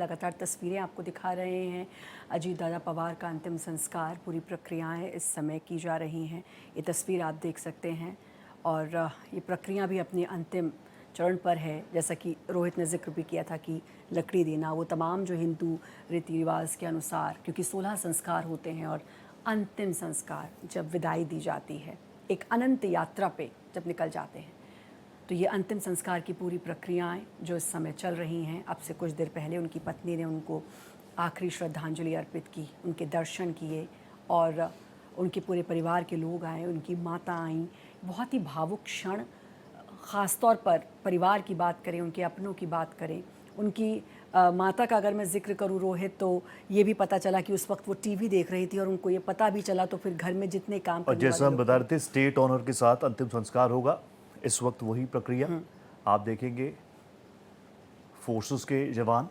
लगातार तस्वीरें आपको दिखा रहे हैं। अजीत दादा पवार का अंतिम संस्कार, पूरी प्रक्रियाएं इस समय की जा रही हैं। ये तस्वीर आप देख सकते हैं और ये प्रक्रिया भी अपने अंतिम चरण पर है। जैसा कि रोहित ने जिक्र भी किया था कि लकड़ी देना, वो तमाम जो हिंदू रीति रिवाज के अनुसार, क्योंकि 16 संस्कार होते हैं और अंतिम संस्कार जब विदाई दी जाती है एक अनंत यात्रा पे जब निकल जाते हैं, तो ये अंतिम संस्कार की पूरी प्रक्रियाएं जो इस समय चल रही हैं। अब से कुछ देर पहले उनकी पत्नी ने उनको आखिरी श्रद्धांजलि अर्पित की, उनके दर्शन किए और उनके पूरे परिवार के लोग आए, उनकी माता आईं। बहुत ही भावुक क्षण, ख़ास तौर पर परिवार की बात करें, उनके अपनों की बात करें, उनकी माता का अगर मैं जिक्र करूं रोहित, तो ये भी पता चला कि उस वक्त वो टीवी देख रही थी और उनको ये पता भी चला, तो फिर घर में जितने काम और करने जैसा वाले हम लोग बता रहे थे, स्टेट ऑनर के साथ अंतिम संस्कार होगा। इस वक्त वही प्रक्रिया आप देखेंगे। फोर्सेस के जवान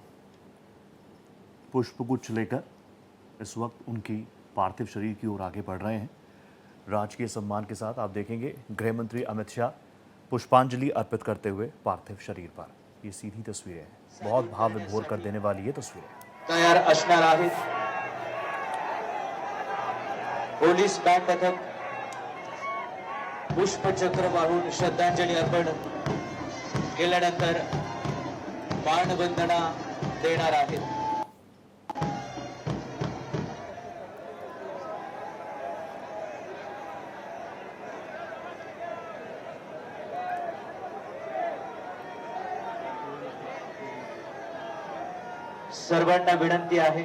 पुष्पगुच्छ लेकर इस वक्त उनकी पार्थिव शरीर की ओर आगे बढ़ रहे हैं। राजकीय सम्मान के साथ आप देखेंगे गृह मंत्री अमित शाह पुष्पांजलि अर्पित करते हुए पार्थिव शरीर पर। ये सीधी तस्वीरें हैं, बहुत भाव विभोर कर देने वाली ये तस्वीरें। तयार असणार आहेत। पोलीस बँड पथक पुष्पचक्र वाहून श्रद्धांजली अर्पण केल्यानंतर मानवंदना देणार आहेत। सर्वांना विनंती आहे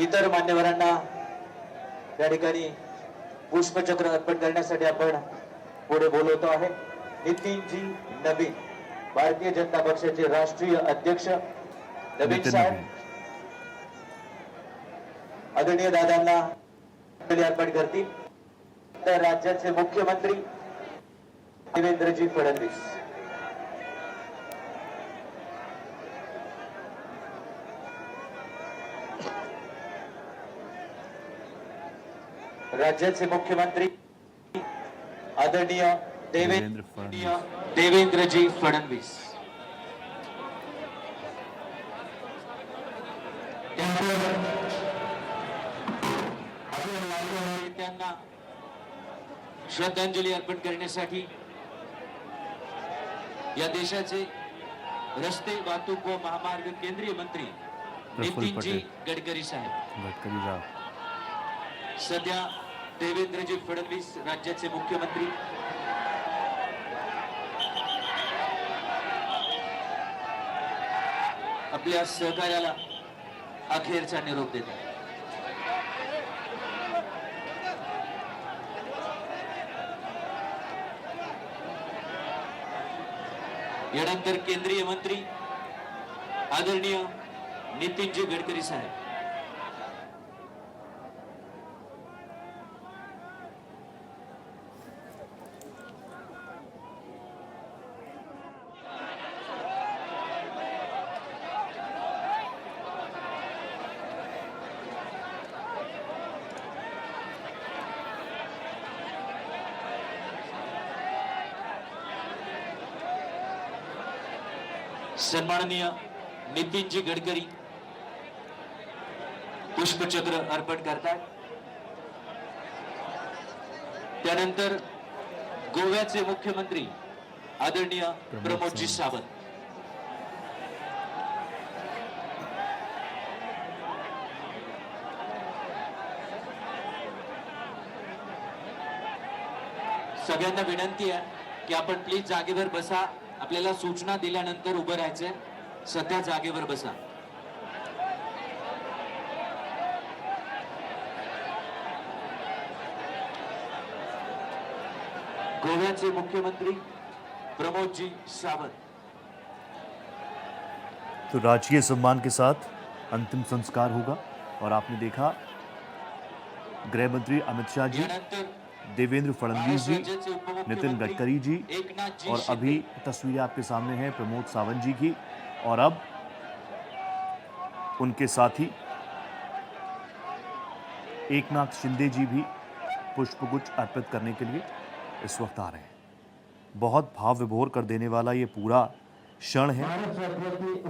इतर मान्यवरांना या ठिकाणी पुष्पचक्र अर्पण करण्यासाठी आपण पुढे बोलवतो आहे। नितीनजी नवीन, भारतीय जनता पक्षाचे राष्ट्रीय अध्यक्ष नवीन साहेब आदरणीय दादांना अर्पण करतील। तर राज्याचे मुख्यमंत्री देवेंद्रजी फडणवीस, राज्याचे मुख्यमंत्री आदरणीय देवेंद्रजी फडणवीस, त्यांना श्रद्धांजली अर्पण करण्यासाठी या देशाचे रस्ते वाहतूक व महामार्ग केंद्रीय मंत्री नितीनजी गडकरी साहेब, सध्या देवेंद्रजी फडणवीस राज्याचे मुख्यमंत्री आपल्या सहकार्याला अखेरचा निरोप देतात। यानंतर केंद्रीय मंत्री आदरणीय नितीनजी गडकरी साहेब, सन्माननीय नितीनजी गडकरी पुष्पचक्र अर्पण करतात। त्यानंतर गोव्याचे मुख्यमंत्री आदरणीय प्रमोदजी सावंत, सगळ्यांना विनंती आहे की आपण प्लीज जागेवर बसा। आपल्याला सूचना दिल्यानंतर उभं राहायचंय। सध्या जागेवर बसा। गोव्याचे मुख्यमंत्री प्रमोदजी सावंत। तो राजकीय सम्मान के साथ अंतिम संस्कार होगा और आपने देखा गृह मंत्री अमित शाह जी, देवेंद्र फडणवीस जी, नितिन गडकरी जी और अभी तस्वीरें आपके सामने हैं प्रमोद सावंत जी की। और अब उनके साथी एकनाथ शिंदे जी भी पुष्पगुच्छ अर्पित करने के लिए इस वक्त आ रहे हैं। बहुत भाव विभोर कर देने वाला ये पूरा क्षण है।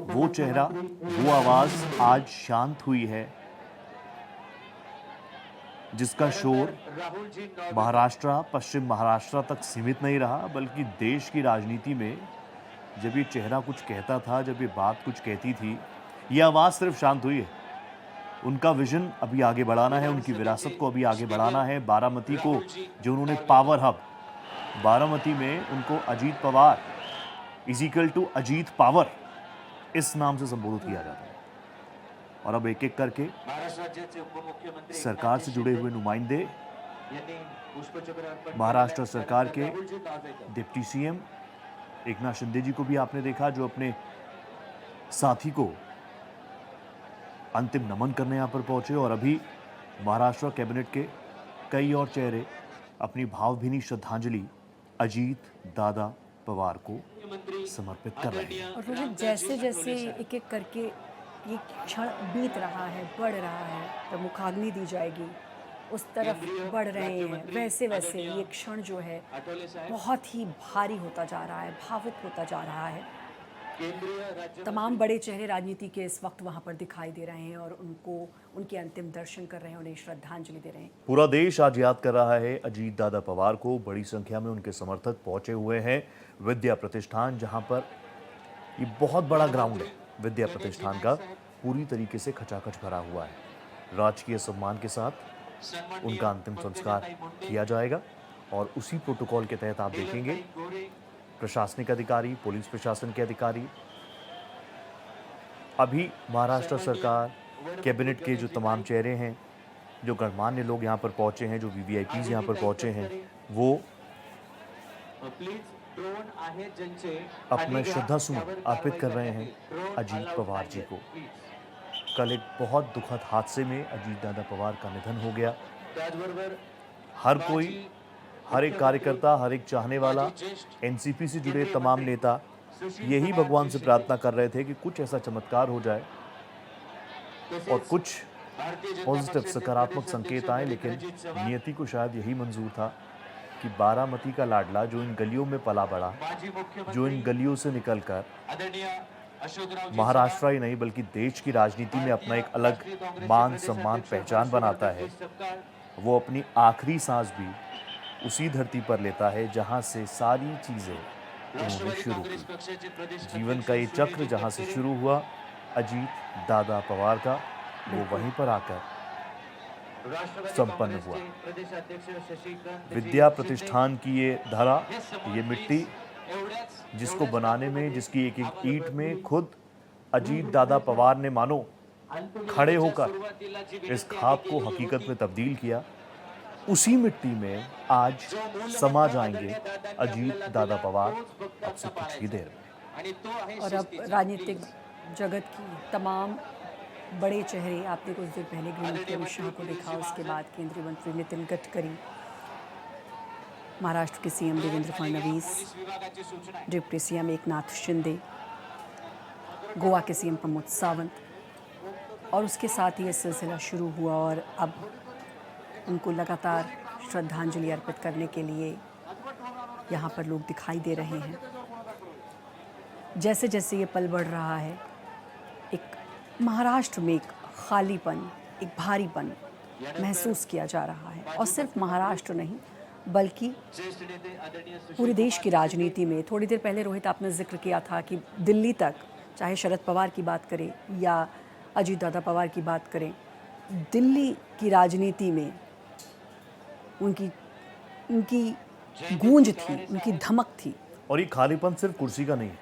वो चेहरा, वो आवाज आज शांत हुई है, जिसका शोर महाराष्ट्र, पश्चिम महाराष्ट्र तक सीमित नहीं रहा, बल्कि देश की राजनीति में जब ये चेहरा कुछ कहता था, जब ये बात कुछ कहती थी, ये आवाज सिर्फ शांत हुई है। उनका विजन अभी आगे बढ़ाना है, उनकी विरासत को अभी आगे बढ़ाना है। बारामती को जो उन्होंने पावर हब, बारामती में उनको Ajit Pawar equal to Ajit power इस नाम से संबोधित किया जाता है। और अब एक एक करके सरकार से जुड़े हुए नुमाइंदे, महाराष्ट्र सरकार के डिप्टी सीएम एकनाथ शिंदे जी को भी आपने देखा, जो अपने साथी को अंतिम नमन करने यहाँ पर पहुंचे। और अभी महाराष्ट्र कैबिनेट के कई और चेहरे अपनी भावभीनी श्रद्धांजलि अजीत दादा पवार को समर्पित कर रहे हैं। और रोहित, जैसे जैसे एक एक करके ये क्षण बीत रहा है, बढ़ रहा है, तो मुखाग्नि दी जाएगी, उस तरफ बढ़ रहे हैं, वैसे वैसे ये क्षण जो है बहुत ही भारी होता जा रहा है, भावुक होता जा रहा है। तमाम बड़े चेहरे राजनीति के इस वक्त वहाँ पर दिखाई दे रहे हैं और उनको उनके अंतिम दर्शन कर रहे हैं, उन्हें श्रद्धांजलि दे रहे हैं। पूरा देश आज याद कर रहा है अजीत दादा पवार को। बड़ी संख्या में उनके समर्थक पहुंचे हुए हैं विद्या प्रतिष्ठान, जहां पर ये बहुत बड़ा ग्राउंड है विद्या प्रतिष्ठान का, पूरी तरीके से खचाखच भरा हुआ है। राजकीय सम्मान के साथ उनका अंतिम संस्कार किया जाएगा और उसी प्रोटोकॉल के तहत आप देखेंगे प्रशासनिक अधिकारी, पुलिस प्रशासन के अधिकारी, अभी महाराष्ट्र सरकार कैबिनेट के जो तमाम चेहरे हैं, जो गणमान्य लोग यहाँ पर पहुंचे हैं, जो वीवीआईपीज यहाँ पर पहुंचे हैं, वो अपना श्रद्धा सुमन अर्पित कर रहे हैं अजीत पवार जी को। कल एक बहुत दुखद हादसे में अजीत दादा पवार का निधन हो गया। हर कोई, हर एक कार्यकर्ता, हर एक चाहने वाला, एनसीपी से जुड़े तमाम नेता यही भगवान से प्रार्थना कर रहे थे कि कुछ ऐसा चमत्कार हो जाए और कुछ पॉजिटिव, सकारात्मक संकेत आए। लेकिन नियति को शायद यही मंजूर था कि बारामती का लाडला, जो इन गलियों में पला बढ़ा, जो इन गलियों से निकलकर महाराष्ट्र ही नहीं बल्कि देश की राजनीति में अपना एक अलग मान, सम्मान, पहचान बनाता है, वो अपनी आखिरी सांस भी उसी धरती पर लेता है जहां से सारी चीजें उन्होंने शुरू की। जीवन का ये चक्र जहां से शुरू हुआ अजीत दादा पवार का, वो वहीं पर आकर संपन्न हुआ। विद्या प्रतिष्ठान की ये धरा, ये मिट्टी, जिसको बनाने में, जिसकी एक एक ईंट में खुद अजीत दादा पवार ने मानो खड़े होकर इस ख्वाब को हकीकत में तब्दील किया, उसी मिट्टी में आज समा जाएंगे अजीत दादा पवार अब से कुछ ही देर में। और अब राजनीतिक जगत की तमाम बड़े चेहरे, आपने कुछ देर पहले गृहमंत्री अमित शाह को देखा, उसके बाद केंद्रीय मंत्री नितिन गडकरी, महाराष्ट्र के CM Devendra Fadnavis, deputy CM Eknath Shinde, Goa के सीएम प्रमोद सावंत, और उसके साथ ही ये सिलसिला शुरू हुआ और अब उनको लगातार श्रद्धांजलि अर्पित करने के लिए यहाँ पर लोग दिखाई दे रहे हैं। जैसे जैसे ये पल बढ़ रहा है, एक महाराष्ट्र में एक खालीपन, एक भारीपन महसूस किया जा रहा है। और सिर्फ महाराष्ट्र नहीं बल्कि पूरे देश की राजनीति में। थोड़ी देर पहले रोहित, आपने जिक्र किया था कि दिल्ली तक, चाहे शरद पवार की बात करें या अजीत दादा पवार की बात करें, दिल्ली की राजनीति में उनकी गूंज थी, उनकी धमक थी। और ये खालीपन सिर्फ कुर्सी का नहीं है,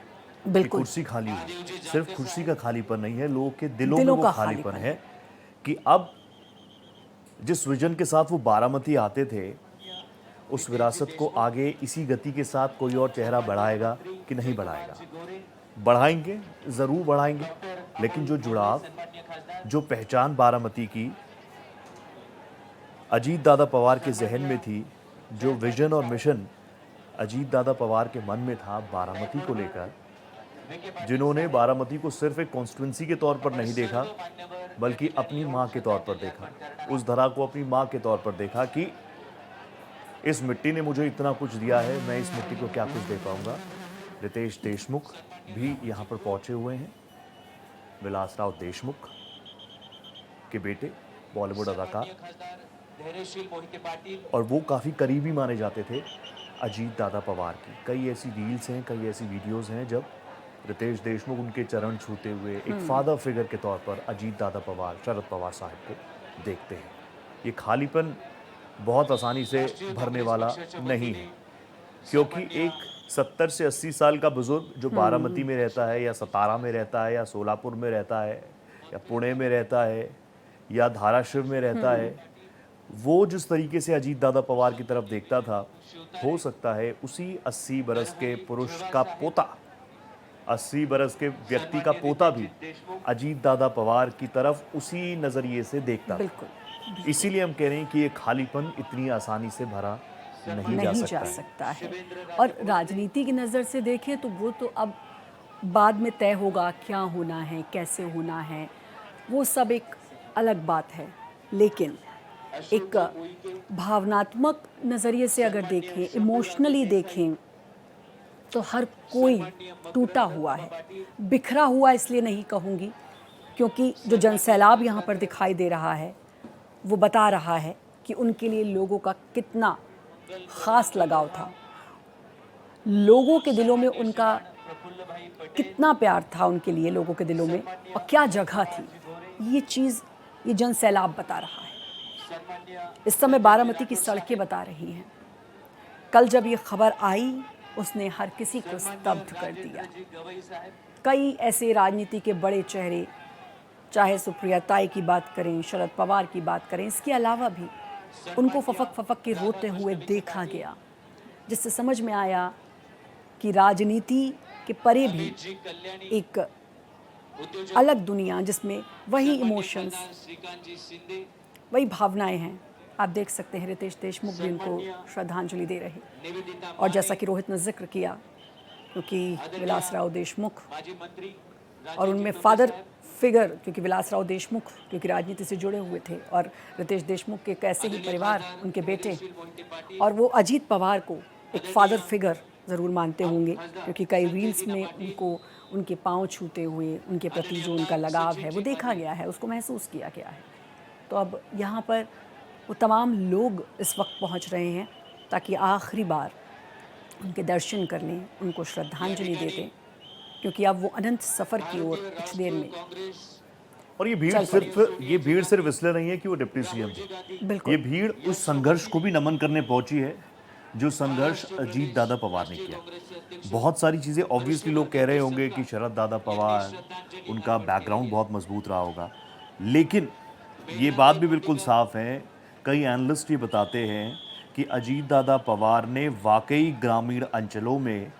बिल्कुल, कुर्सी खाली हुई, सिर्फ कुर्सी का खालीपन नहीं है, लोगों के दिलों में वो खालीपन है कि अब जिस विजन के साथ वो बारामती आते थे, उस विरासत को आगे इसी गति के साथ कोई और चेहरा बढ़ाएगा कि नहीं बढ़ाएगा। बढ़ाएंगे, जरूर बढ़ाएंगे, लेकिन जो जुड़ाव, जो पहचान बारामती की अजीत दादा पवार के जहन में थी, जो विजन और मिशन अजीत दादा पवार के मन में था बारामती को लेकर, जिन्होंने बारामती को सिर्फ एक कॉन्स्टिट्यूंसी के तौर पर नहीं देखा बल्कि अपनी मां के तौर पर देखा, उस धरा को अपनी मां के तौर पर देखा कि इस मिट्टी ने मुझे इतना कुछ दिया है, मैं इस मिट्टी को क्या कुछ दे पाऊंगा। रितेश देशमुख भी यहाँ पर पहुंचे हुए हैं। विलासराव देशमुख के बेटे, बॉलीवुड अदाकार, और वो काफ़ी करीबी माने जाते थे अजीत दादा पवार की। कई ऐसी रील्स हैं, कई ऐसी वीडियोस हैं जब रितेश देशमुख उनके चरण छूते हुए एक फादर फिगर के तौर पर अजीत दादा पवार, शरद पवार साहब को देखते हैं। ये खालीपन बहुत आसानी से भरने वाला नहीं है, क्योंकि एक 70 से 80 साल का बुजुर्ग जो बारामती में रहता है, या सतारा में रहता है, या सोलापुर में रहता है, या पुणे में रहता है, या धाराशिव में रहता है, वो जिस तरीके से अजीत दादा पवार की तरफ देखता था, हो सकता है उसी 80 बरस के पुरुष का पोता, 80 बरस के व्यक्ति का पोता भी अजीत दादा पवार की तरफ उसी नज़रिए से देखता था। बिल्कुल, इसीलिए हम कह रहे हैं कि ये खालीपन इतनी आसानी से भरा नहीं जा सकता है। और राजनीति की नज़र से देखें तो वो तो अब बाद में तय होगा क्या होना है, कैसे होना है, वो सब एक अलग बात है। लेकिन एक भावनात्मक नज़रिए से अगर देखें, इमोशनली देखें, तो हर कोई टूटा हुआ है, बिखरा हुआ इसलिए नहीं कहूँगी, क्योंकि जो जनसैलाब यहाँ पर दिखाई दे रहा है वो बता रहा है कि उनके लिए लोगों का कितना ख़ास लगाव था, लोगों के दिलों में उनका कितना प्यार था उनके लिए, लोगों के दिलों में, और क्या जगह थी। ये चीज़ ये जनसैलाब बता रहा है। इस समय बारामती की सड़कें बता रही हैं। कल जब ये खबर आई, उसने हर किसी को स्तब्ध कर दिया। कई ऐसे राजनीति के बड़े चेहरे, चाहे सुप्रिया ताई की बात करें, शरद पवार की बात करें, इसके अलावा भी उनको फफक फफक के रोते हुए देखा गया, जिससे समझ में आया कि राजनीति के परे भी एक अलग दुनिया, जिसमें वही इमोशंस, वही भावनाएं हैं। आप देख सकते हैं रितेश देशमुख भी उनको श्रद्धांजलि दे रहे, और जैसा कि रोहित ने जिक्र किया, क्योंकि विलासराव देशमुख और उनमें फादर फिगर, क्योंकि विलासराव देशमुख क्योंकि राजनीति से जुड़े हुए थे, और रितेश देशमुख के कैसे ही परिवार, उनके बेटे, और वो अजीत पवार को एक फादर फिगर ज़रूर मानते होंगे, क्योंकि कई रील्स में उनको उनके पाँव छूते हुए, उनके प्रति जो उनका लगाव है वो देखा गया है, उसको महसूस किया गया है। तो अब यहाँ पर वो तमाम लोग इस वक्त पहुँच रहे हैं ताकि आखिरी बार उनके दर्शन कर लें, उनको श्रद्धांजलि दे दें, क्योंकि अब वो अनंत सफ़र की ओर कुछ देर में। और ये भीड़ सिर्फ इसलिए नहीं है कि वो डिप्टी सीएम है। बिल्कुल, ये भीड़ उस संघर्ष को भी नमन करने पहुंची है जो संघर्ष अजीत दादा पवार ने किया। बहुत सारी चीज़ें ऑब्वियसली लोग कह रहे होंगे कि शरद दादा पवार, उनका बैकग्राउंड बहुत मजबूत रहा होगा, लेकिन ये बात भी बिल्कुल साफ है, कई एनालिस्ट ये बताते हैं कि अजीत दादा पवार ने वाकई ग्रामीण अंचलों में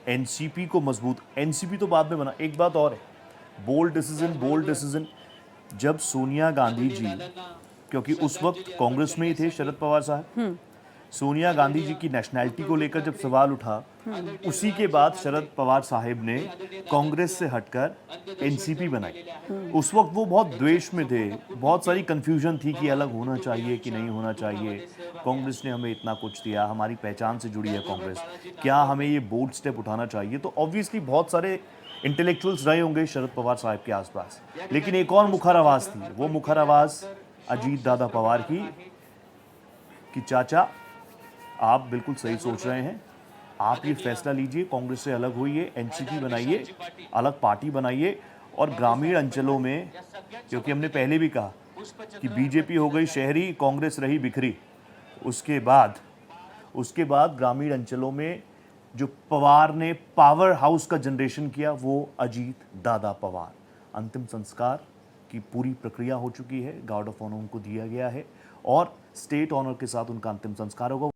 एनसीपी को मजबूत, एनसीपी तो बाद में बना, एक बात और है, बोल्ड डिसीजन जब सोनिया गांधी जी, क्योंकि उस वक्त कांग्रेस में ही थे शरद पवार साहब, सोनिया गांधी जी की नेशनैलिटी को लेकर जब सवाल उठा, उसी के बाद शरद पवार साहब ने कांग्रेस से हटकर एनसीपी बनाई। उस वक्त वो बहुत द्वेष में थे, बहुत सारी कंफ्यूजन थी कि अलग होना चाहिए कि नहीं होना चाहिए, कांग्रेस ने हमें इतना कुछ दिया, हमारी पहचान से जुड़ी है कांग्रेस, क्या हमें ये बोल्ड स्टेप उठाना चाहिए। तो ऑब्वियसली बहुत सारे इंटेलेक्चुअल्स रहे होंगे शरद पवार साहब के आसपास, लेकिन एक और मुखर आवाज़ थी, वो मुखर आवाज़ अजीत दादा पवार की, कि चाचा आप बिल्कुल सही सोच रहे हैं, आप ये फैसला लीजिए, कांग्रेस से अलग होइए, एनसीपी बनाइए, अलग पार्टी बनाइए, और ग्रामीण अंचलों में, क्योंकि हमने पहले भी कहा कि बीजेपी हो गई शहरी, कांग्रेस रही बिखरी, उसके बाद ग्रामीण अंचलों में जो पवार ने पावर हाउस का जनरेशन किया वो अजीत दादा पवार। अंतिम संस्कार की पूरी प्रक्रिया हो चुकी है, गार्ड ऑफ ऑनर उनको दिया गया है और स्टेट ऑनर के साथ उनका अंतिम संस्कार होगा।